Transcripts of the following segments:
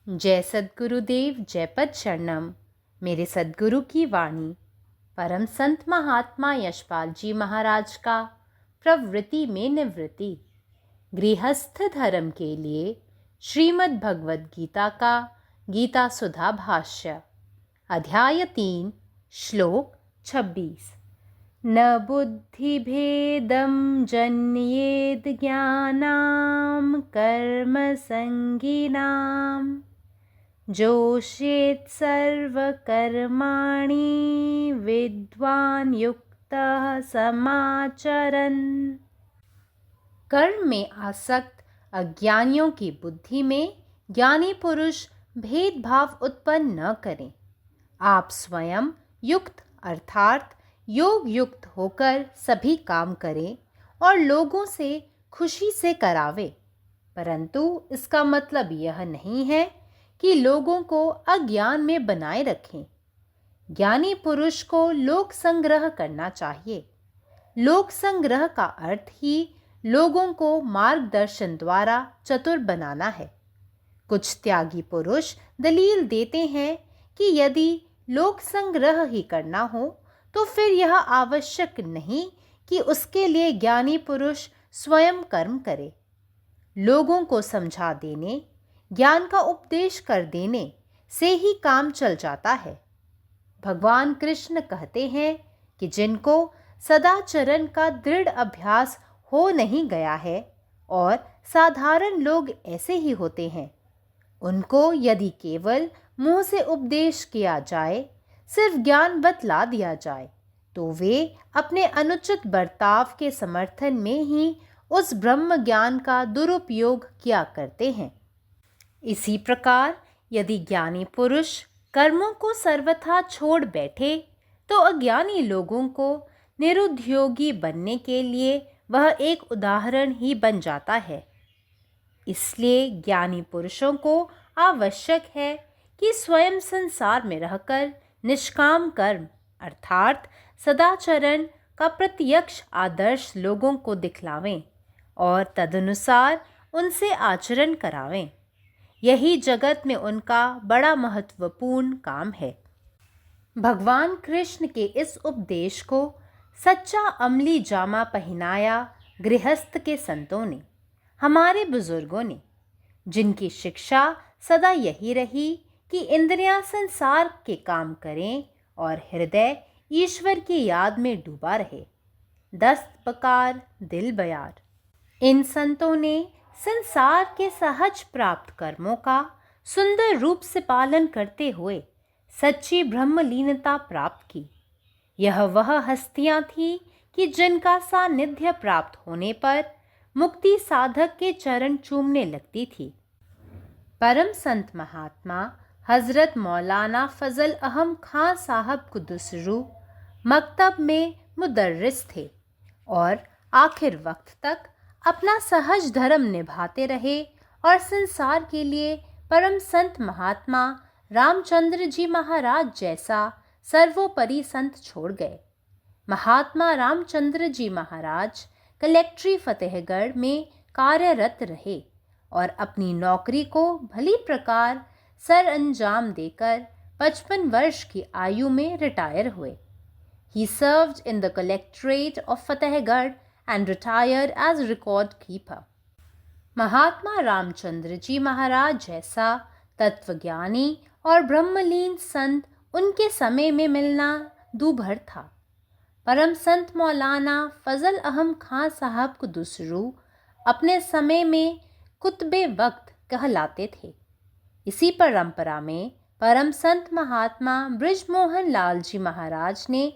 जय सद्गुरुदेव, जय पद शरणम। मेरे सद्गुरु की वाणी परम संत महात्मा यशपाल जी महाराज का प्रवृत्ति में निवृत्ति गृहस्थ धर्म के लिए श्रीमद् भगवद गीता का गीता सुधा भाष्य अध्याय 3 श्लोक 26। न बुद्धिभेदं जन्येद ज्ञानां कर्म संगिनां जोषेत् सर्वकर्माणि विद्वान् युक्तः समाचरन्। कर्म में आसक्त अज्ञानियों की बुद्धि में ज्ञानी पुरुष भेदभाव उत्पन्न न करें। आप स्वयं युक्त अर्थात योग युक्त होकर सभी काम करें और लोगों से खुशी से करावे, परंतु इसका मतलब यह नहीं है कि लोगों को अज्ञान में बनाए रखें। ज्ञानी पुरुष को लोक संग्रह करना चाहिए। लोक संग्रह का अर्थ ही लोगों को मार्गदर्शन द्वारा चतुर बनाना है। कुछ त्यागी पुरुष दलील देते हैं कि यदि लोक संग्रह ही करना हो तो फिर यह आवश्यक नहीं कि उसके लिए ज्ञानी पुरुष स्वयं कर्म करे। लोगों को समझा देने, ज्ञान का उपदेश कर देने से ही काम चल जाता है। भगवान कृष्ण कहते हैं कि जिनको सदाचरण का दृढ़ अभ्यास हो नहीं गया है और साधारण लोग ऐसे ही होते हैं, उनको यदि केवल मुंह से उपदेश किया जाए, सिर्फ ज्ञान बतला दिया जाए, तो वे अपने अनुचित बर्ताव के समर्थन में ही उस ब्रह्म ज्ञान का दुरुपयोग किया करते हैं। इसी प्रकार यदि ज्ञानी पुरुष कर्मों को सर्वथा छोड़ बैठे तो अज्ञानी लोगों को निरुद्योगी बनने के लिए वह एक उदाहरण ही बन जाता है। इसलिए ज्ञानी पुरुषों को आवश्यक है कि स्वयं संसार में रहकर निष्काम कर्म अर्थात सदाचरण का प्रत्यक्ष आदर्श लोगों को दिखलावें और तदनुसार उनसे आचरण करावें। यही जगत में उनका बड़ा महत्वपूर्ण काम है। भगवान कृष्ण के इस उपदेश को सच्चा अमली जामा पहनाया गृहस्थ के संतों ने, हमारे बुजुर्गों ने, जिनकी शिक्षा सदा यही रही कि इंद्रियां संसार के काम करें और हृदय ईश्वर की याद में डूबा रहे। दस्त बकार दिल बयार। इन संतों ने संसार के सहज प्राप्त कर्मों का सुंदर रूप से पालन करते हुए सच्ची ब्रह्मलीनता प्राप्त की। यह वह हस्तियां थीं कि जिनका सानिध्य प्राप्त होने पर मुक्ति साधक के चरण चूमने लगती थी। परम संत महात्मा हजरत मौलाना फजल अहम खां साहब कुदुसरू मकतब में मुदर्रिस थे और आखिर वक्त तक अपना सहज धर्म निभाते रहे और संसार के लिए परम संत महात्मा रामचंद्र जी महाराज जैसा सर्वोपरि संत छोड़ गए। महात्मा रामचंद्र जी महाराज कलेक्ट्री फतेहगढ़ में कार्यरत रहे और अपनी नौकरी को भली प्रकार सर अंजाम देकर 55 वर्ष की आयु में रिटायर हुए। He served in the collectorate of Fatehgarh and retired as record keeper. महात्मा रामचंद्र जी महाराज जैसा तत्वज्ञानी और ब्रह्मलीन संत उनके समय में मिलना दूभर था। परम संत मौलाना फजल अहम खां साहब कुदुसरू अपने समय में कुतबे वक्त कहलाते थे। इसी परंपरा में परम संत महात्मा बृजमोहन लाल जी महाराज ने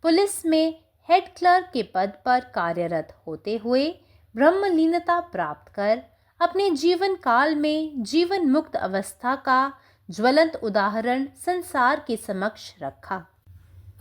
पुलिस में हेड क्लर्क के पद पर कार्यरत होते हुए ब्रह्मलीनता प्राप्त कर अपने जीवन काल में जीवन मुक्त अवस्था का ज्वलंत उदाहरण संसार के समक्ष रखा।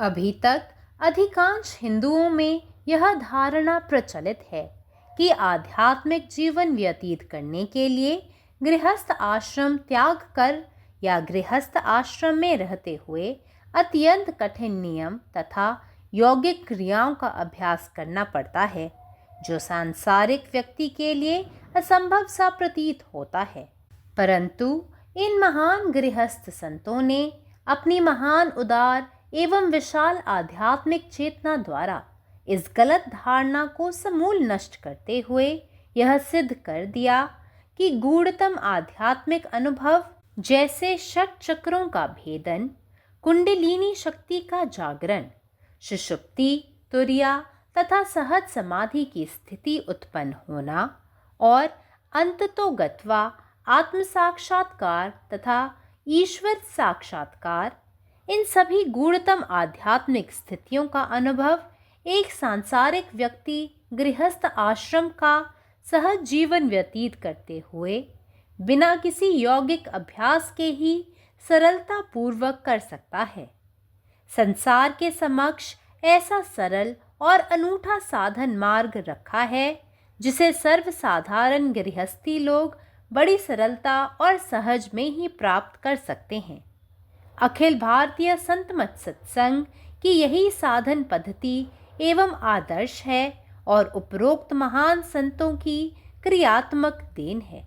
अभी तक अधिकांश हिंदुओं में यह धारणा प्रचलित है कि आध्यात्मिक जीवन व्यतीत करने के लिए गृहस्थ आश्रम त्याग कर या गृहस्थ आश्रम में रहते हुए अत्यंत कठिन नियम तथा यौगिक क्रियाओं का अभ्यास करना पड़ता है, जो सांसारिक व्यक्ति के लिए असंभव सा प्रतीत होता है। परंतु इन महान गृहस्थ संतों ने अपनी महान उदार एवं विशाल आध्यात्मिक चेतना द्वारा इस गलत धारणा को समूल नष्ट करते हुए यह सिद्ध कर दिया कि गूढ़तम आध्यात्मिक अनुभव जैसे षट चक्रों का भेदन, कुंडलिनी शक्ति का जागरण, सुषुप्ति, तुरिया तथा सहज समाधि की स्थिति उत्पन्न होना और अंततोगत्वा आत्म साक्षात्कार तथा ईश्वर साक्षात्कार, इन सभी गूढ़तम आध्यात्मिक स्थितियों का अनुभव एक सांसारिक व्यक्ति गृहस्थ आश्रम का सहज जीवन व्यतीत करते हुए बिना किसी यौगिक अभ्यास के ही सरलता पूर्वक कर सकता है। संसार के समक्ष ऐसा सरल और अनूठा साधन मार्ग रखा है जिसे सर्वसाधारण गृहस्थी लोग बड़ी सरलता और सहज में ही प्राप्त कर सकते हैं। अखिल भारतीय संत मत सत्संग की यही साधन पद्धति एवं आदर्श है और उपरोक्त महान संतों की क्रियात्मक देन है।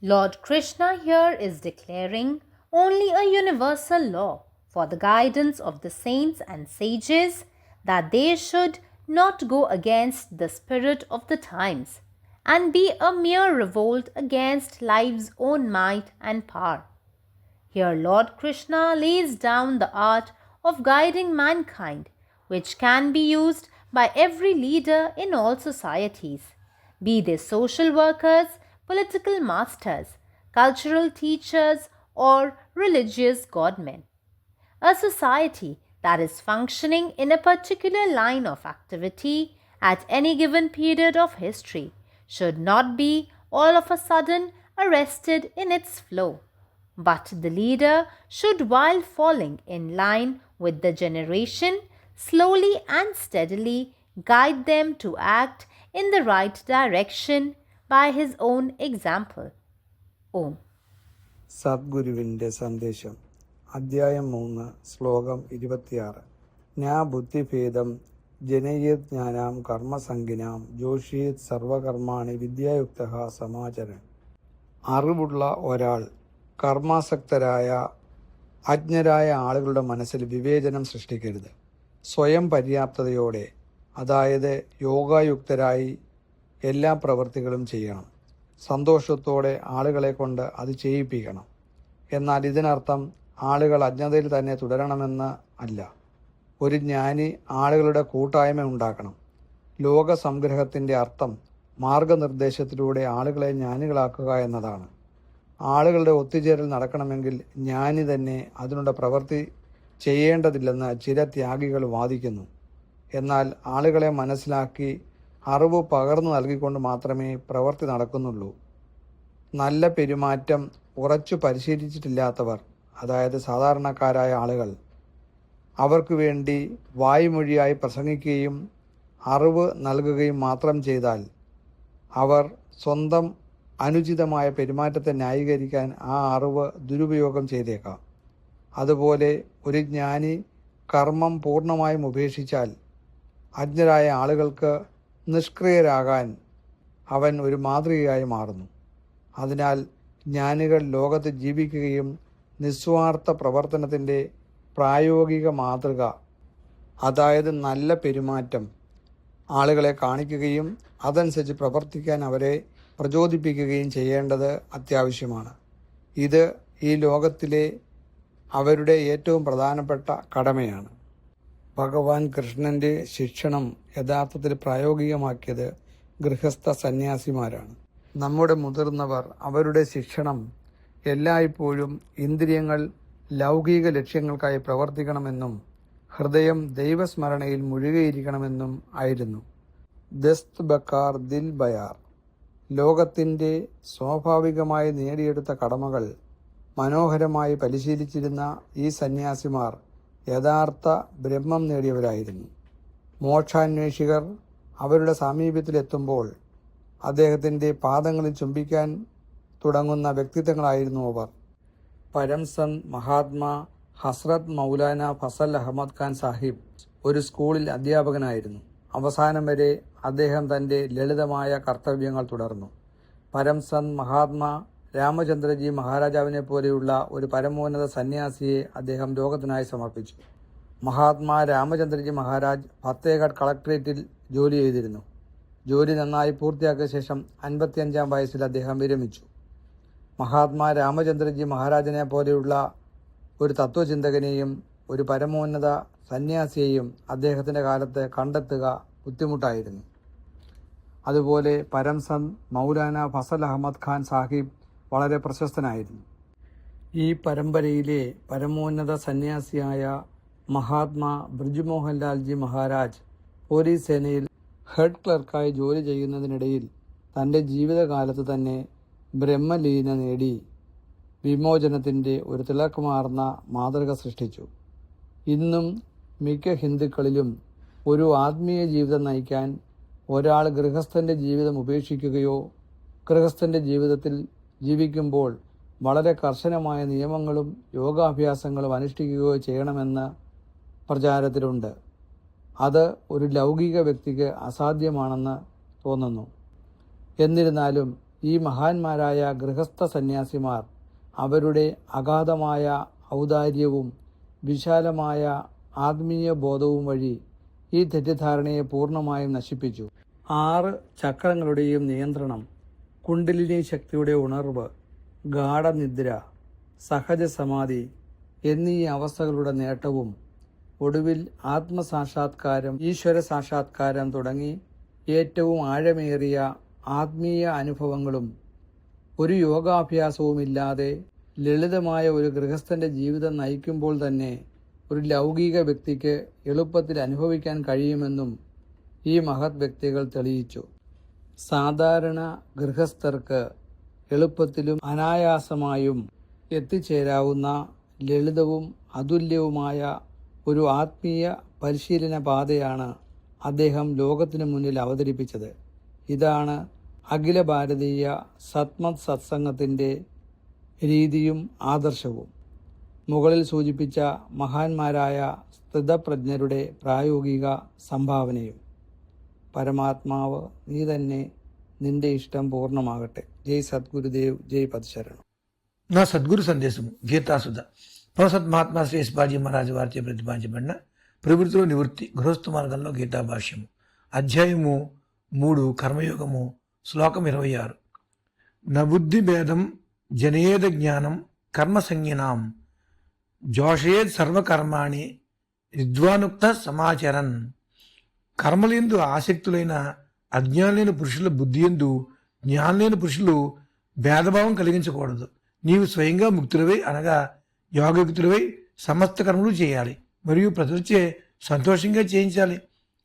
Lord Krishna here is declaring only a universal law for the guidance of the saints and sages, that they should not go against the spirit of the times and be a mere revolt against life's own might and power. Here Lord Krishna lays down the art of guiding mankind, which can be used by every leader in all societies, be they social workers, political masters, cultural teachers, or religious godmen. A society that is functioning in a particular line of activity at any given period of history should not be all of a sudden arrested in its flow, but the leader should, while falling in line with the generation, slowly and steadily guide them to act in the right direction by his own example. Om. സദ്ഗുരുവിൻ്റെ സന്ദേശം അധ്യായം 3 ശ്ലോകം 26 ജ്ഞാ ബുദ്ധിഭേദം ജനയേജ്ഞാനാം കർമ്മസംഗിനാം ജോഷിയത് സർവകർമാണി വിദ്യായുക്തഃ സമാചരൻ. അറിവുള്ള ഒരാൾ കർമാസക്തരായ അജ്ഞരായ ആളുകളുടെ മനസ്സിൽ വിവേചനം സൃഷ്ടിക്കരുത്. സ്വയം പര്യാപ്തതയോടെ, അതായത് യോഗായുക്തരായി എല്ലാ പ്രവൃത്തികളും ചെയ്യണം. സന്തോഷത്തോടെ ആളുകളെ കൊണ്ട് അത് ചെയ്യിപ്പിക്കണം. എന്നാൽ ഇതിനർത്ഥം ആളുകൾ അജ്ഞതയിൽ തന്നെ തുടരണമെന്ന് അല്ല. ഒരു ജ്ഞാനി ആളുകളുടെ കൂട്ടായ്മ ഉണ്ടാക്കണം. ലോക സംഗ്രഹത്തിൻ്റെ അർത്ഥം മാർഗനിർദ്ദേശത്തിലൂടെ ആളുകളെ ജ്ഞാനികളാക്കുക എന്നതാണ്. ആളുകളുടെ ഒത്തുചേരൽ നടക്കണമെങ്കിൽ ജ്ഞാനി തന്നെ അതിനുള്ള പ്രവൃത്തി ചെയ്യേണ്ടതില്ലെന്ന് ചില ത്യാഗികൾ വാദിക്കുന്നു. എന്നാൽ ആളുകളെ മനസ്സിലാക്കി അറിവ് പകർന്നു നൽകിക്കൊണ്ട് മാത്രമേ പ്രവൃത്തി നടക്കുന്നുള്ളൂ. നല്ല പെരുമാറ്റം ഉറച്ചു പരിശീലിച്ചിട്ടില്ലാത്തവർ, അതായത് സാധാരണക്കാരായ ആളുകൾ, അവർക്ക് വേണ്ടി വായ്മൊഴിയായി പ്രസംഗിക്കുകയും അറിവ് നൽകുകയും മാത്രം ചെയ്താൽ അവർ സ്വന്തം അനുചിതമായ പെരുമാറ്റത്തെ ന്യായീകരിക്കാൻ ആ അറിവ് ദുരുപയോഗം ചെയ്തേക്കാം. അതുപോലെ ഒരു ജ്ഞാനി കർമ്മം പൂർണ്ണമായും ഉപേക്ഷിച്ചാൽ അജ്ഞരായ ആളുകൾക്ക് നിഷ്ക്രിയരാകാൻ അവൻ ഒരു മാതൃകയായി മാറുന്നു. അതിനാൽ ജ്ഞാനികൾ ലോകത്ത് ജീവിക്കുകയും നിസ്വാർത്ഥ പ്രവർത്തനത്തിൻ്റെ പ്രായോഗിക മാതൃക, അതായത് നല്ല പെരുമാറ്റം, ആളുകളെ കാണിക്കുകയും അതനുസരിച്ച് പ്രവർത്തിക്കാൻ അവരെ പ്രചോദിപ്പിക്കുകയും ചെയ്യേണ്ടത് അത്യാവശ്യമാണ്. ഇത് ഈ ലോകത്തിലെ അവരുടെ ഏറ്റവും പ്രധാനപ്പെട്ട കടമയാണ്. ഭഗവാൻ കൃഷ്ണൻ്റെ ശിക്ഷണം യഥാർത്ഥത്തിൽ പ്രായോഗികമാക്കിയത് ഗൃഹസ്ഥ സന്യാസിമാരാണ്. നമ്മുടെ മുതിർന്നവർ അവരുടെ ശിക്ഷണം എല്ലായ്പ്പോഴും ഇന്ദ്രിയങ്ങൾ ലൗകിക ലക്ഷ്യങ്ങൾക്കായി പ്രവർത്തിക്കണമെന്നും ഹൃദയം ദൈവസ്മരണയിൽ മുഴുകിയിരിക്കണമെന്നും ആയിരുന്നു. ദസ്ത് ബക്കാർ ദിൽ ബയാർ. ലോകത്തിൻ്റെ സ്വാഭാവികമായി നേടിയെടുത്ത കടമകൾ മനോഹരമായി പരിശീലിച്ചിരുന്ന ഈ സന്യാസിമാർ യഥാർത്ഥ ബ്രഹ്മം നേടിയവരായിരുന്നു. മോക്ഷാന്വേഷികർ അവരുടെ സാമീപ്യത്തിലെത്തുമ്പോൾ അദ്ദേഹത്തിൻ്റെ പാദങ്ങളിൽ ചുംബിക്കാൻ തുടങ്ങുന്ന വ്യക്തിത്വങ്ങളായിരുന്നു അവർ. പരംസന്ത് മഹാത്മാ ഹസ്രത്ത് മൗലാന ഫസൽ അഹമ്മദ് ഖാൻ സാഹിബ് ഒരു സ്കൂളിൽ അധ്യാപകനായിരുന്നു. അവസാനം വരെ അദ്ദേഹം തൻ്റെ ലളിതമായ കർത്തവ്യങ്ങൾ തുടർന്നു. പരംസന്ത് മഹാത്മാ രാമചന്ദ്രജി മഹാരാജാവിനെ പോലെയുള്ള ഒരു പരമോന്നത സന്യാസിയെ അദ്ദേഹം ലോകത്തിനായി സമർപ്പിച്ചു. മഹാത്മാ രാമചന്ദ്രജി മഹാരാജ് ഫത്തേഗഡ് കളക്ട്രേറ്റിൽ ജോലി ചെയ്തിരുന്നു. ജോലി നന്നായി പൂർത്തിയാക്കിയ ശേഷം 55-ാം വയസ്സിൽ അദ്ദേഹം വിരമിച്ചു. മഹാത്മാ രാമചന്ദ്രജി മഹാരാജനെ പോലെയുള്ള ഒരു തത്വചിന്തകനെയും ഒരു പരമോന്നത സന്യാസിയെയും അദ്ദേഹത്തിൻ്റെ കാലത്ത് കണ്ടെത്തുക ബുദ്ധിമുട്ടായിരുന്നു. അതുപോലെ പരംസന്ത് മൗലാന ഫസൽ അഹമ്മദ് ഖാൻ സാഹിബ് വളരെ പ്രശസ്തനായിരുന്നു. ഈ പരമ്പരയിലെ പരമോന്നത സന്യാസിയായ മഹാത്മാ ബ്രിജ്മോഹൻ ലാൽജി മഹാരാജ് പോലീസ് സേനയിൽ ഹെഡ് ക്ലർക്കായി ജോലി ചെയ്യുന്നതിനിടയിൽ തൻ്റെ ജീവിതകാലത്ത് തന്നെ ബ്രഹ്മലീന നേടി വിമോചനത്തിൻ്റെ ഒരു തിളക്കമാർന്ന മാതൃക സൃഷ്ടിച്ചു. ഇന്നും മിക്ക ഹിന്ദുക്കളിലും ഒരു ആത്മീയ ജീവിതം നയിക്കാൻ ഒരാൾ ഗൃഹസ്ഥൻ്റെ ജീവിതം ഉപേക്ഷിക്കുകയോ ഗൃഹസ്ഥൻ്റെ ജീവിതത്തിൽ ജീവിക്കുമ്പോൾ വളരെ കർശനമായ നിയമങ്ങളും യോഗാഭ്യാസങ്ങളും അനുഷ്ഠിക്കുകയോ ചെയ്യണമെന്ന് പ്രചാരത്തിലുണ്ട്. അത് ഒരു ലൗകിക വ്യക്തിക്ക് അസാധ്യമാണെന്ന് തോന്നുന്നു. എന്നിരുന്നാലും ഈ മഹാന്മാരായ ഗൃഹസ്ഥ സന്യാസിമാർ അവരുടെ അഗാധമായ ഔദാര്യവും വിശാലമായ ആത്മീയ ബോധവും വഴി ഈ തെറ്റിദ്ധാരണയെ പൂർണ്ണമായും നശിപ്പിച്ചു. 6 ചക്രങ്ങളുടെയും നിയന്ത്രണം, കുണ്ഡലിനി ശക്തിയുടെ ഉണർവ്, ഗാഠനിദ്ര, സഹജസമാധി എന്നീ അവസ്ഥകളുടെ നേട്ടവും ഒടുവിൽ ആത്മസാക്ഷാത്കാരം, ഈശ്വര സാക്ഷാത്കാരം തുടങ്ങി ഏറ്റവും ആഴമേറിയ ആത്മീയ അനുഭവങ്ങളും ഒരു യോഗാഭ്യാസവുമില്ലാതെ ലളിതമായ ഒരു ഗൃഹസ്ഥൻ്റെ ജീവിതം നയിക്കുമ്പോൾ തന്നെ ഒരു ലൗകിക വ്യക്തിക്ക് എളുപ്പത്തിൽ അനുഭവിക്കാൻ കഴിയുമെന്നും ഈ മഹത് വ്യക്തികൾ തെളിയിച്ചു. സാധാരണ ഗൃഹസ്ഥർക്ക് എളുപ്പത്തിലും അനായാസമായും എത്തിച്ചേരാവുന്ന ലളിതവും അതുല്യവുമായ ഒരു ആത്മീയ പരിശീലന പാതയാണ് അദ്ദേഹം ലോകത്തിനു മുന്നിൽ അവതരിപ്പിച്ചത്. ഇതാണ് അഖില ഭാരതീയ സത്മത് സത്സംഗത്തിൻ്റെ രീതിയും ആദർശവും. മുകളിൽ സൂചിപ്പിച്ച മഹാന്മാരായ സ്ഥിതപ്രജ്ഞരുടെ പ്രായോഗിക സംഭാവനയും. പരമാത്മാവ് നീ തന്നെ, നിന്റെ ఇష్టం పూర్ణమాగట్టే. జై సద్గురుదేవ్, జై పదశరణం. నా సద్గురు సందేశము గీతాసుధ ప్రొఫెసర్ మహాత్మా శ్రీ శివాజీ మహారాజు వారిచే ప్రతిపాదించబడిన ప్రవృత్తిలో నివృత్తి గృహస్థ మార్గంలో గీతాభాష్యము అధ్యాయము 3 కర్మయోగము శ్లోకం 26. నబుద్ధి భేదం జనేద జ్ఞానం కర్మ సంజ్ఞనాం జోషయేద్ సర్వకర్మాణి విద్వానుక్త సమాచరన్. కర్మలందు ఆసక్తులైన అజ్ఞానులైన పురుషుల బుద్ధి యందు జ్ఞానులైన పురుషులు భేదభావం కలిగించకూడదు. నీవు స్వయంగా ముక్తులవై అనగా యోగయుక్తులవై సమస్త కర్మలు చేయాలి మరియు ప్రజలచే సంతోషంగా చేయించాలి.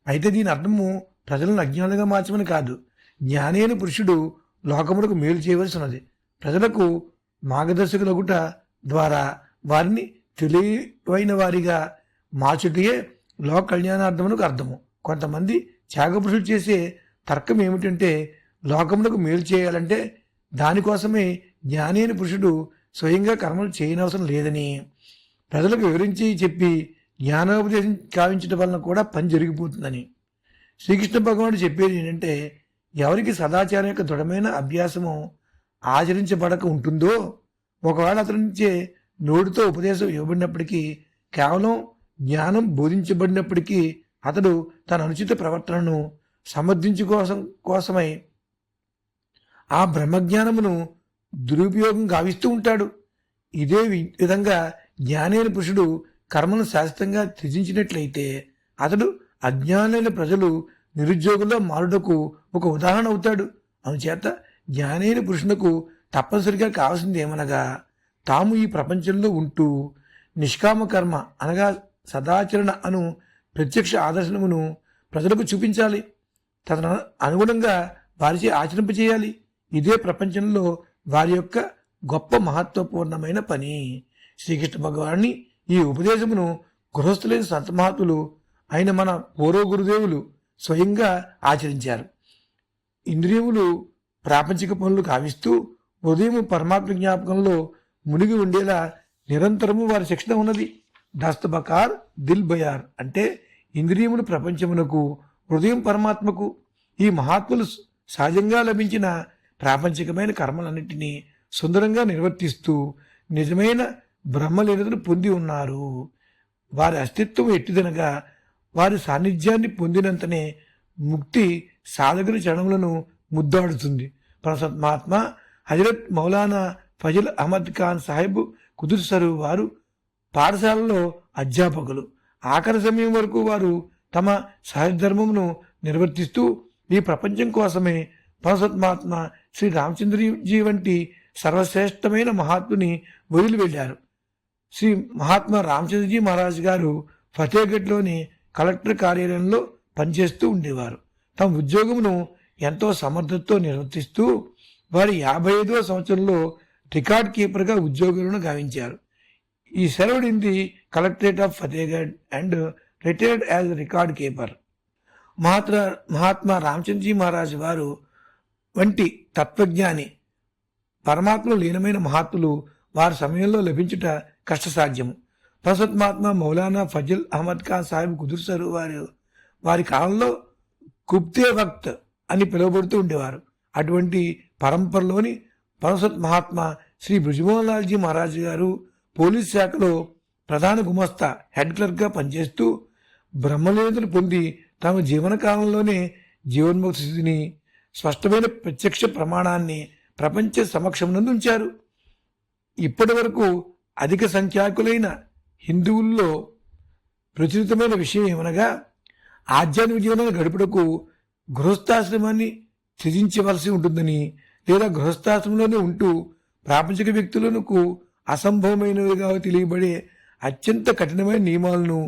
అయితే దీని అర్థము ప్రజలను అజ్ఞానులుగా మార్చమని కాదు. జ్ఞాని అయిన పురుషుడు లోకములకు మేలు చేయవలసి ఉన్నది. ప్రజలకు మార్గదర్శకులగుట ద్వారా వారిని తెలివైన వారిగా మార్చుటయే లోక కళ్యాణార్థమునకు అర్థము. కొంతమంది త్యాగపురుషులు చేసే తర్కం ఏమిటంటే లోకములకు మేలు చేయాలంటే దానికోసమే జ్ఞాని అయిన పురుషుడు స్వయంగా కర్మలు చేయనవసరం లేదని, ప్రజలకు వివరించి చెప్పి జ్ఞానోపదేశం కావించడం వలన కూడా పని జరిగిపోతుందని. శ్రీకృష్ణ భగవానుడు చెప్పేది ఏంటంటే ఎవరికి సదాచారం యొక్క దృఢమైన అభ్యాసము ఆచరించబడక ఉంటుందో, ఒకవేళ అతని నుంచే నోటితో ఉపదేశం ఇవ్వబడినప్పటికీ, కేవలం జ్ఞానం బోధించబడినప్పటికీ అతడు తన అనుచిత ప్రవర్తనను సమర్థించుకోసమై ఆ బ్రహ్మజ్ఞానమును దురుపయోగం గావిస్తూ ఉంటాడు. ఇదే విధంగా జ్ఞానైన పురుషుడు కర్మను శాశ్వతంగా త్యజించినట్లయితే అతడు అజ్ఞానులైన ప్రజలు నిరుద్యోగుల్లో మారుటకు ఒక ఉదాహరణ అవుతాడు. అందుచేత జ్ఞానైన పురుషునకు తప్పనిసరిగా కావాల్సింది ఏమనగా తాము ఈ ప్రపంచంలో ఉంటూ నిష్కామ కర్మ అనగా సదాచరణ అను ప్రత్యక్ష ఆదర్శనమును ప్రజలకు చూపించాలి. తన అనుగుణంగా వారిచే ఆచరింపచేయాలి. ఇదే ప్రపంచంలో వారి యొక్క గొప్ప మహత్వపూర్ణమైన పని. శ్రీకృష్ణ భగవాన్ని ఈ ఉపదేశమును గృహస్థులైన సంతమహాత్ములు అయిన మన పూర్వ గురుదేవులు స్వయంగా ఆచరించారు. ఇంద్రియములు ప్రాపంచిక పనులు కావిస్తూ హృదయం పరమాత్మ జ్ఞాపకంలో మునిగి ఉండేలా నిరంతరము వారి శిక్షణ ఉన్నది. దస్త్ బకార్ దిల్ బయార్ అంటే ఇంద్రియములు ప్రపంచమునకు, హృదయం పరమాత్మకు. ఈ మహాత్ములు సహజంగా లభించిన ప్రాపంచికమైన కర్మలన్నింటినీ సుందరంగా నిర్వర్తిస్తూ నిజమైన బ్రహ్మలీనతను పొంది ఉన్నారు. వారి అస్తిత్వం ఎట్టిదనగా వారి సాన్నిధ్యాన్ని పొందినంతనే ముక్తి సాధకుని చరణములను ముద్దాడుతుంది. ప్రసత్ మహాత్మా హజరత్ మౌలానా ఫజల్ అహ్మద్ ఖాన్ సాహిబ్ కుదుర్సరు వారు పాఠశాలలో అధ్యాపకులు. ఆఖరి సమయం వరకు వారు తమ సహధర్మమును నిర్వర్తిస్తూ ఈ ప్రపంచం కోసమే ప్రసత్ మహాత్మా శ్రీ రామచంద్రజీ వంటి సర్వశ్రేష్టమైన మహాత్ముని వదిలి వెళ్ళారు. శ్రీ మహాత్మా రామచంద్రజీ మహారాజ్ గారు ఫతేగఢ్లోని కలెక్టర్ కార్యాలయంలో పనిచేస్తూ ఉండేవారు. తమ ఉద్యోగమును ఎంతో సమర్థతతో నిర్వర్తిస్తూ వారి 55వ సంవత్సరంలో రికార్డ్ కీపర్గా ఉద్యోగులను గావించారు. He served in the Collectorate of Fatehgarh and retired as record keeper. Mahatma Ramchandraji Maharaj వారు వంటి తత్వజ్ఞాని పరమాత్మలో లీనమైన మహాత్ములు వారి సమయంలో లభించుట కష్టసాధ్యము. ప్రసత్ మహాత్మా మౌలానా ఫజల్ అహ్మద్ ఖాన్ సాహిబ్ కుదుర్సరు వారి కాలంలో కుప్తే వక్త్ అని పిలువబడుతూ ఉండేవారు. అటువంటి పరంపరలోని ప్రసత్ మహాత్మా శ్రీ బ్రిజ్మోహన్లాల్జీ మహారాజ్ గారు పోలీస్ శాఖలో ప్రధాన గుమస్తా హెడ్ క్లర్క్గా పనిచేస్తూ బ్రహ్మలీనతను పొంది తమ జీవన కాలంలోనే జీవన్ముక్త స్థితిని స్పష్టమైన ప్రత్యక్ష ప్రమాణాన్ని ప్రపంచ సమక్షమునందు ఉంచారు. ఇప్పటి వరకు అధిక సంఖ్యాకులైన హిందువుల్లో ప్రచురితమైన విషయం ఏమనగా ఆధ్యాత్మిక జీవనాన్ని గడుపుటకు గృహస్థాశ్రమాన్ని త్యజించవలసి ఉంటుందని, లేదా గృహస్థాశ్రమంలోనే ఉంటూ ప్రాపంచిక వ్యక్తులకు అసంభవమైనవిగా తెలియబడే అత్యంత కఠినమైన నియమాలను,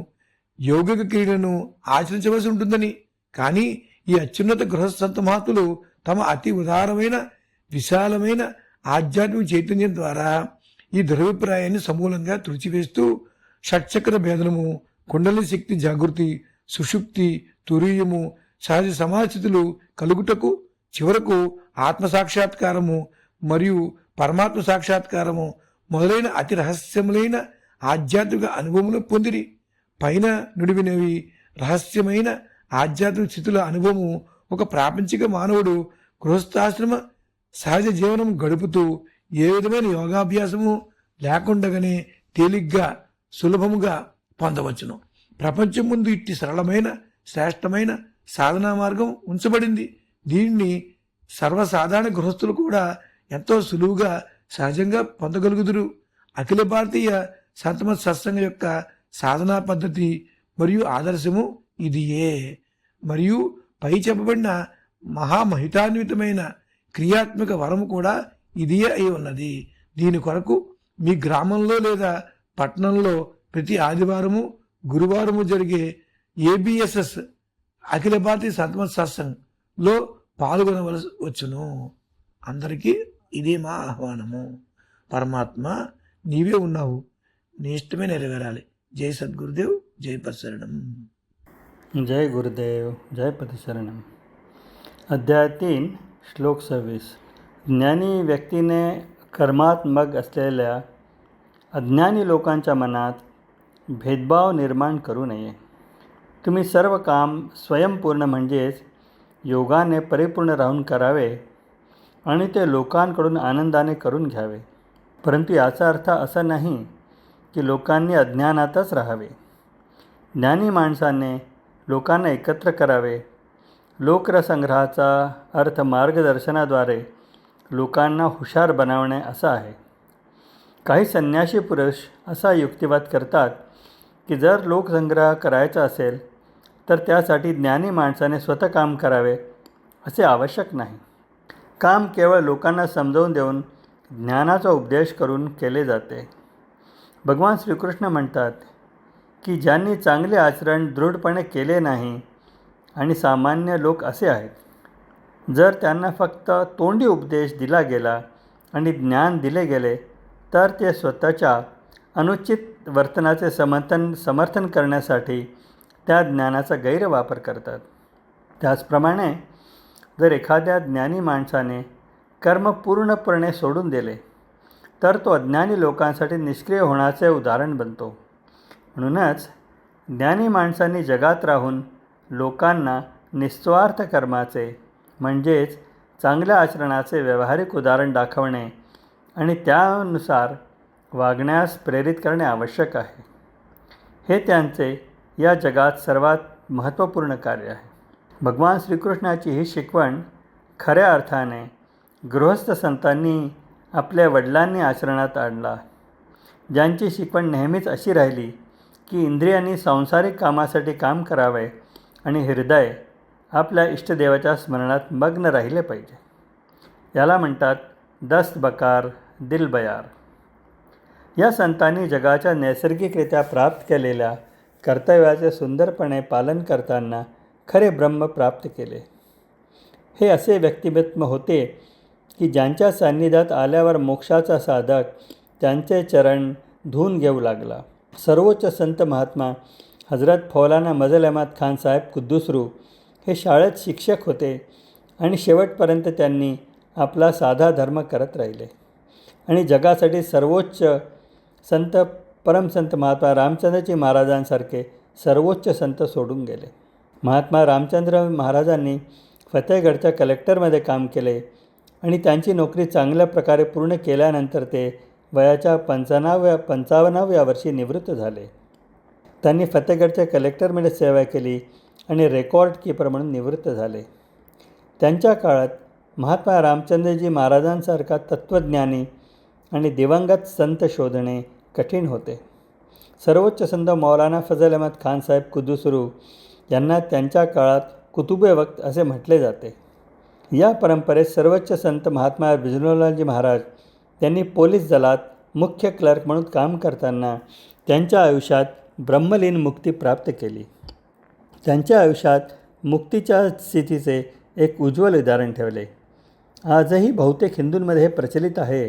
యోగిక క్రియలను ఆచరించవలసి ఉంటుందని. కానీ ఈ అత్యున్నత గృహస్థ మహాత్ములు తమ అతి ఉదారమైన విశాలమైన ఆధ్యాత్మిక చైతన్యం ద్వారా ఈ దురభిప్రాయాన్ని సమూలంగా తుడిచివేస్తూ షట్చక్ర భేదనము, కుండలి శక్తి జాగృతి, సుషుప్తి, తురీయము, సహజ సమాస్థితులు కలుగుటకు చివరకు ఆత్మసాక్షాత్కారము మరియు పరమాత్మ సాక్షాత్కారము మొదలైన అతి రహస్యములైన ఆధ్యాత్మిక అనుభవములు పొందిరి. పైన నుడివినవి రహస్యమైన ఆధ్యాత్మిక స్థితుల అనుభవము ఒక ప్రాపంచిక మానవుడు గృహస్థాశ్రమ సహజ జీవనం గడుపుతూ ఏ విధమైన యోగాభ్యాసము లేకుండగానే తేలిగ్గా సులభముగా పొందవచ్చును. ప్రపంచం ముందు ఇట్టి సరళమైన శ్రేష్టమైన సాధనా మార్గం ఉంచబడింది. దీన్ని సర్వసాధారణ గృహస్థులు కూడా ఎంతో సులువుగా సహజంగా పొందగలుగుదురు. అఖిల భారతీయ సంతమత సత్సంగ యొక్క సాధనా పద్ధతి మరియు ఆదర్శము ఇదియే. మరియు పై చెప్పబడిన మహామహితాన్వితమైన క్రియాత్మక వరము కూడా ఇదియే అయి ఉన్నది. దీని కొరకు మీ గ్రామంలో లేదా పట్టణంలో ప్రతి ఆదివారము గురువారము జరిగే ఏబిఎస్ఎస్ అఖిల భారతీయ సంతమత సత్సంగ్లో పాల్గొనవలసి వచ్చును. అందరికీ ఇదే మా ఆహ్వానము. పరమాత్మ నీవే ఉన్నావు, నీ ఇష్టమే నెరవేరాలి. జై సద్గురుదేవ్, జై పరశరణం. जय गुरुदेव, जय पतिशरणम. अध्याय 3 श्लोक 26. ज्ञानी व्यक्तीने कर्मात मग असलेल्या अज्ञानी लोकांच्या मनात भेदभाव निर्माण करू नये. तुम्ही सर्व काम स्वयंपूर्ण म्हणजेच योगाने परिपूर्ण राहून करावे आणि ते लोकांकडून आनंदाने करून घ्यावे. परंतु याचा अर्थ असा नाही की लोकांनी अज्ञानातच राहावे. ज्ञानी माणसाने लोकांना एकत्र करावे. लोकरसंग्रहाचा अर्थ मार्गदर्शनाद्वारे लोकांना हुशार बनवणे असा आहे. काही संन्यासी पुरुष असा युक्तिवाद करतात की जर लोकसंग्रह करायचा असेल तर त्यासाठी ज्ञानी माणसाने स्वतः काम करावे असे आवश्यक नाही. काम केवळ लोकांना समजावून देऊन ज्ञानाचा उपदेश करून केले जाते. भगवान श्रीकृष्ण म्हणतात की ज्यांनी चांगले आचरण दृढपणे केले नाही आणि सामान्य लोक असे आहेत. जर त्यांना फक्त तोंडी उपदेश दिला गेला आणि ज्ञान दिले गेले तर ते स्वतःच्या अनुचित वर्तनाचे समर्थन करण्यासाठी त्या ज्ञानाचा गैरवापर करतात. त्याचप्रमाणे जर एखाद्या ज्ञानी माणसाने कर्म पूर्णपणे सोडून दिले तर तो अज्ञानी लोकांसाठी निष्क्रिय होण्याचे उदाहरण बनतो. म्हणूनच ज्ञानी माणसांनी जगात राहून लोकांना निस्वार्थ कर्माचे म्हणजेच चांगल्या आचरणाचे व्यावहारिक उदाहरण दाखवणे आणि त्यानुसार वागण्यास प्रेरित करणे आवश्यक आहे. हे त्यांचे या जगात सर्वात महत्त्वपूर्ण कार्य आहे. भगवान श्रीकृष्णाची ही शिकवण खऱ्या अर्थाने गृहस्थ संतांनी आपल्या वडिलांनी आचरणात आणला, ज्यांची शिकवण नेहमीच अशी राहिली की इंद्रियांनी सांसारिक कामासाठी काम करावे आणि हृदय आपल्या इष्टदेवाच्या स्मरणात मग्न राहिले पाहिजे. याला म्हणतात दस्त बकार दिल बयार. या संतांनी जगाच्या नैसर्गिकरित्या प्राप्त केलेल्या कर्तव्याचे सुंदरपणे पालन करताना खरे ब्रह्म प्राप्त केले. हे असे व्यक्तिमत्व होते की ज्यांच्या सान्निध्यात आल्यावर मोक्षाचा साधक त्यांचे चरण धुवून घेऊ लागला. सर्वोच्च संत महात्मा हजरत मौलाना मजल अहमद खान साहेब कुद्दुसरू हे शाळेत शिक्षक होते आणि शेवटपर्यंत त्यांनी आपला साधा धर्म करत राहिले आणि जगासाठी सर्वोच्च संत परमसंत महात्मा रामचंद्रजी महाराजांसारखे सर्वोच्च संत सोडून गेले. महात्मा रामचंद्र महाराजांनी फतेहगडच्या कलेक्टरमध्ये काम केले आणि त्यांची नोकरी चांगल्या प्रकारे पूर्ण केल्यानंतर ते वयाच्या 55व्या वर्षी निवृत्त झाले. त्यांनी फतेहगडच्या कलेक्टरमध्ये सेवा केली आणि रेकॉर्ड कीपर म्हणून निवृत्त झाले. त्यांच्या काळात महात्मा रामचंद्रजी महाराजांसारखा तत्त्वज्ञानी आणि दिवंगत संत शोधणे कठीण होते. सर्वोच्च संत मौलाना फजल अहमद खान साहेब कुद्दुसरू यांना त्यांच्या काळात कुतुबे वक्त असे म्हटले जाते. या परंपरेत सर्वोच्च संत महात्मा बिजनौलाजी महाराज त्यांनी पोलीस दलात मुख्य क्लर्क म्हणून काम करताना त्यांच्या आयुष्यात ब्रह्मलीन मुक्ती प्राप्त केली. त्यांच्या आयुष्यात मुक्तीच्या स्थितीचे एक उज्ज्वल उदाहरण ठेवले. आजही बहुतेक हिंदूंमध्ये हे प्रचलित आहे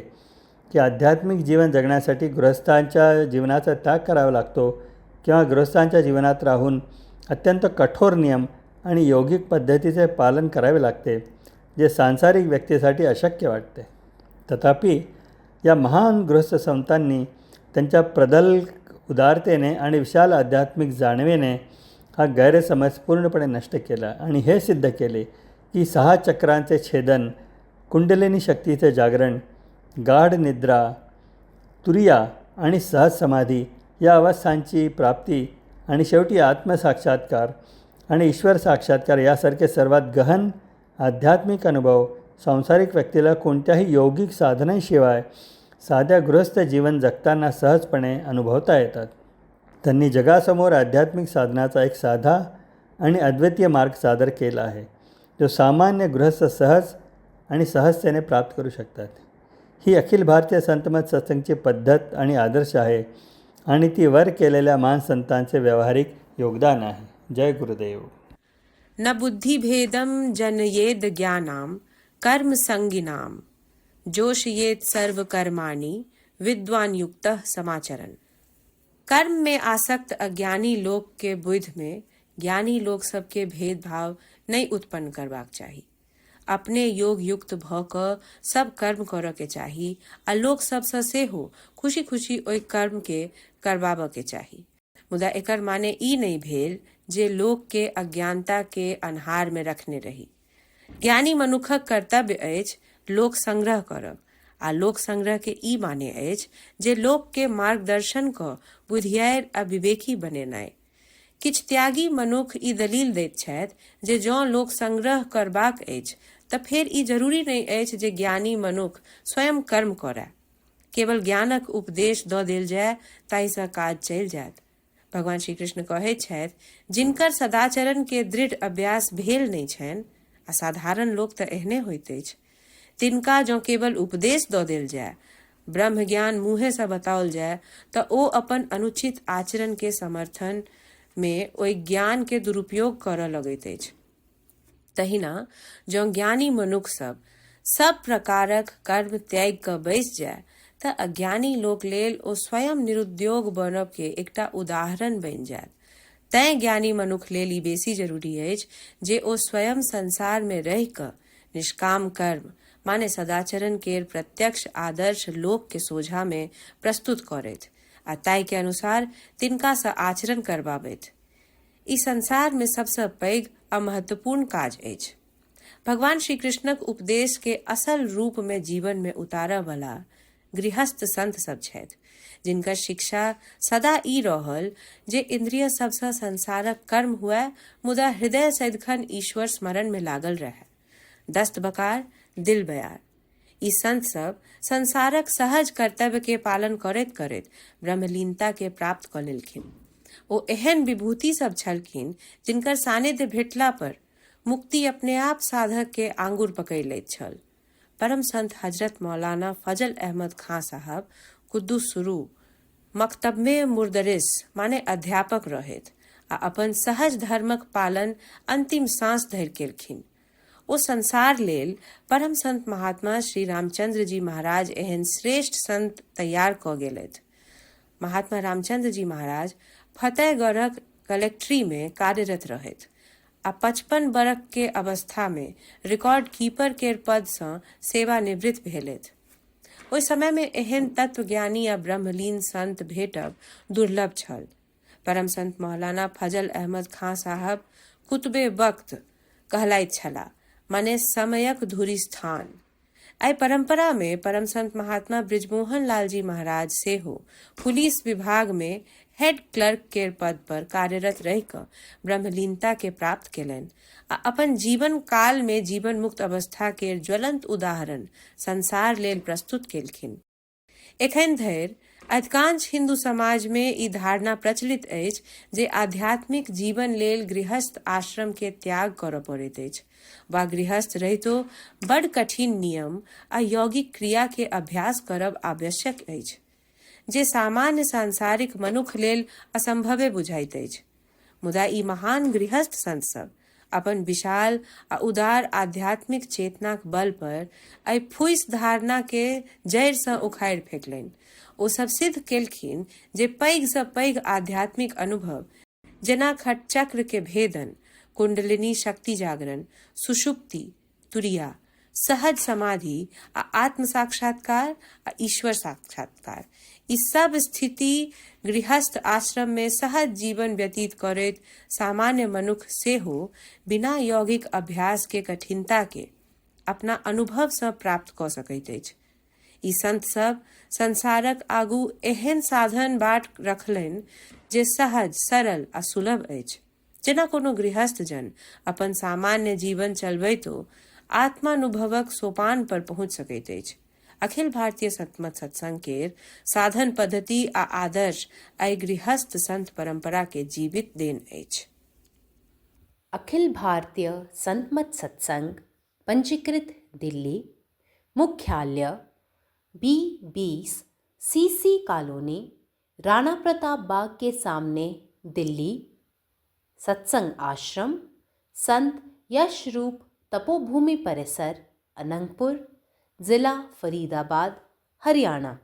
की आध्यात्मिक जीवन जगण्यासाठी गृहस्थांच्या जीवनाचा त्याग करावा लागतो किंवा गृहस्थांच्या जीवनात राहून अत्यंत कठोर नियम आणि यौगिक पद्धतीचे पालन करावे लागते, जे सांसारिक व्यक्तीसाठी अशक्य वाटते. तथापि या महान गृहस्थ संतांनी त्यांच्या प्रबल उदारतेने आणि विशाल आध्यात्मिक जाणीवेने हा गैरसमज पूर्णपणे नष्ट केला आणि हे सिद्ध केले की 6 चक्रांचे छेदन, कुंडलिनी शक्तीचे जागरण, गाढ निद्रा, तुरिया आणि सहज समाधी या अवस्थांची प्राप्ती आणि शेवटी आत्मसाक्षात्कार आणि ईश्वर साक्षात्कार यासारखे सर्वात गहन आध्यात्मिक अनुभव सांसारिक व्यक्तीला कोणत्याही यौगिक साधनांशिवाय साध्या गृहस्थ जीवन जगताना सहजपणे अनुभवता येतात. त्यांनी जगासमोर आध्यात्मिक साधनाचा एक साधा आणि अद्वितीय मार्ग सादर केला आहे, जो सामान्य गृहस्थ सहज आणि सहजतेने प्राप्त करू शकतात. ही अखिल भारतीय संतमत सत्संगची पद्धत आणि आदर्श आहे आणि ती वर केलेल्या महान संतांचे व्यावहारिक योगदान आहे. जय गुरुदेव. न बुद्धिभेदं जनयेद ज्ञानां कर्म संगिनां जोशयेत सर्व कर्माणि विद्वान युक्तः समाचरण. कर्म में आसक्त अज्ञानी लोग के बुद्धि में ज्ञानी लोग सबके भेदभाव नहीं उत्पन्न करबाक चाही. अपने योग युक्त भ क सब कर्म करऽ के चाही आ लोक सबसँ सेहो खुशी खुशी ओहि कर्म के करबाबऽ के चाही. मुदा एकर माने ई नहीं भेल जे लोक के अज्ञानता के अन्हार में रखने रही. ज्ञानी मनुखक कर्तव्य अछि लोक संग्रह करब आ लोक संग्रह के ई माने अछि जे लोक के मार्गदर्शन क बुधियार आ विवेकी बनेनाइ. किछ त्यागी मनुख ई दलील दैत छथि जे जँ लोक संग्रह करबाक अछि तऽ फेर ई जरूरी नहि अछि जे ज्ञानी मनुख स्वयं कर्म करय. केवल ज्ञानक उपदेश दऽ देल जाय ताहिसँ काज चलि जायत. भगवान श्री कृष्ण कहैत छथि जिनकर सदाचरण के दृढ़ अभ्यास भेल नहि छनि, आ साधारण लोक तऽ एहने होइत अछि, तिनका जँ केवल उपदेश दऽ देल जाय, ब्रह्म ज्ञान मुँहेसँ बताओल जाय तऽ ओ अपन अनुचित आचरण के समर्थन में ओहि ज्ञान के दुरुपयोग करऽ लगैत अछि. तहिना जँ ज्ञानी मनुख सब प्रकारक कर्म त्याग कऽ बैसि जाय तऽ अज्ञानी लोक लेल ओ स्वयं निरुद्योग बनब के एकटा उदाहरण बनि जायत. तैं ज्ञानी मनुख लेल ई बेसी जरूरी अछि जे ओ स्वयं संसार में रहि कऽ निष्काम कर्म माने सदाचरण केर प्रत्यक्ष आदर्श लोक के सोझा में प्रस्तुत करथि आ ताहि के अनुसार तिनकासँ आचरण करबाबथि. ई संसार में सबसँ पैघ आ महत्वपूर्ण काज अछि. भगवान श्री कृष्णक उपदेश के असल रूप में जीवन में उतारऽ वाला गृहस्थ संत सब छथि, जिनकर शिक्षा सदा ई रहल जे इंद्रिय सबसँ संसारक कर्म हुए, मुदा हृदय सदिखन ईश्वर स्मरण में लागल रहे। दस्त बकार दिल बयार। ई संत सब संसारक सहज कर्तव्य के पालन करैत करैत ब्रह्मलीनता के प्राप्त क लेलखिन। ओ एहन विभूति सब छलखिन जिनकर सानिध्य भेटला पर मुक्ति अपने आप साधक के आंगुर पकड़ि लैत छल। परम संत हजरत मौलाना फजल अहमद खां साहब कुद्दुस शुरू मकतब में मुर्दरिस माने अध्यापक रहैत आ अपन सहज धर्मक पालन अंतिम सांस धरि केलखिन। ओ संसार लेल परम संत महात्मा श्री रामचंद्र जी महाराज एहन श्रेष्ठ संत तैयार क गेलथि। महात्मा रामचंद्र जी महाराज फतेहगढ़क कलेक्ट्री में कार्यरत रहैत आ 55 बरख के अवस्था में रिकॉर्ड कीपर के पद सँ सेवानिवृत्त भेलथि। ओहि समय में एहन तत्वज्ञानी आ ब्रह्मलीन संत भेटब दुर्लभ छल। परम संत मौलाना फजल अहमद खां साहब कुतबे वक्त कहलाइत छलाह, माने समयक धुरी स्थान। एहि परंपरा में परम संत महात्मा ब्रिजमोहन लाल जी महाराज सेहो पुलिस विभाग में हेड क्लर्क के पद पर कार्यरत रहि क ब्रह्मलीनता के प्राप्त केलनि आ अपन जीवन काल में जीवन मुक्त अवस्था के ज्वलंत उदाहरण संसार लेल प्रस्तुत केलखिन। एखन धरि अधिकांश हिंदू समाज में ई धारणा प्रचलित अछि जे आध्यात्मिक जीवन लेल गृहस्थ आश्रम के त्याग करऽ पड़ैत अछि वा गृहस्थ रहितो बड़ कठिन नियम आ यौगिक क्रिया के अभ्यास करब आवश्यक अछि, जे सामान्य सांसारिक मनुख लेल असंभवे बुझाइत अछि। मुदा ई महान गृहस्थ संत सब अपन विशाल आ उदार आध्यात्मिक चेतनाक बल पर एहि फूस धारणा के जड़ि सँ उखाड़ि फेंकलनि। ओ सब सिद्ध केलखिन जे पैघ सँ पैघ आध्यात्मिक अनुभव जेना खटचक्र के भेदन, कुंडलिनी शक्ति जागरण, सुषुप्ति, तुरिया, सहज समाधि आ आत्म साक्षात्कार आ ईश्वर साक्षात्कार, ई सब स्थिति गृहस्थ आश्रम में सहज जीवन व्यतीत करैत सामान्य मनुख सेहो बिना यौगिक अभ्यास के कठिनता के अपना अनुभव सँ प्राप्त क सकैत अछि। ई संत सब संसारक आगू एहन साधन बाट रखलनि जे सहज, सरल आ सुलभ अछि, जेना कोनो गृहस्थ जन अपन सामान्य जीवन चलबैतो आत्मानुभवक सोपान पर पहुंच सकैत अछि। अखिल भारतीय संतमत सत्संग केर साधन पद्धति आ आदर्श एहि गृहस्थ संत परंपरा के जीवित देन अछि। अखिल भारतीय संतमत सत्संग पंजीकृत दिल्ली, मुख्यालय B20 CC colony, Rana Pratap Bagh के सामने, दिल्ली। सत्संग आश्रम संत यशरूप तपोभूमि परिसर, अनंगपुर, जिला फरीदाबाद, हरियाणा।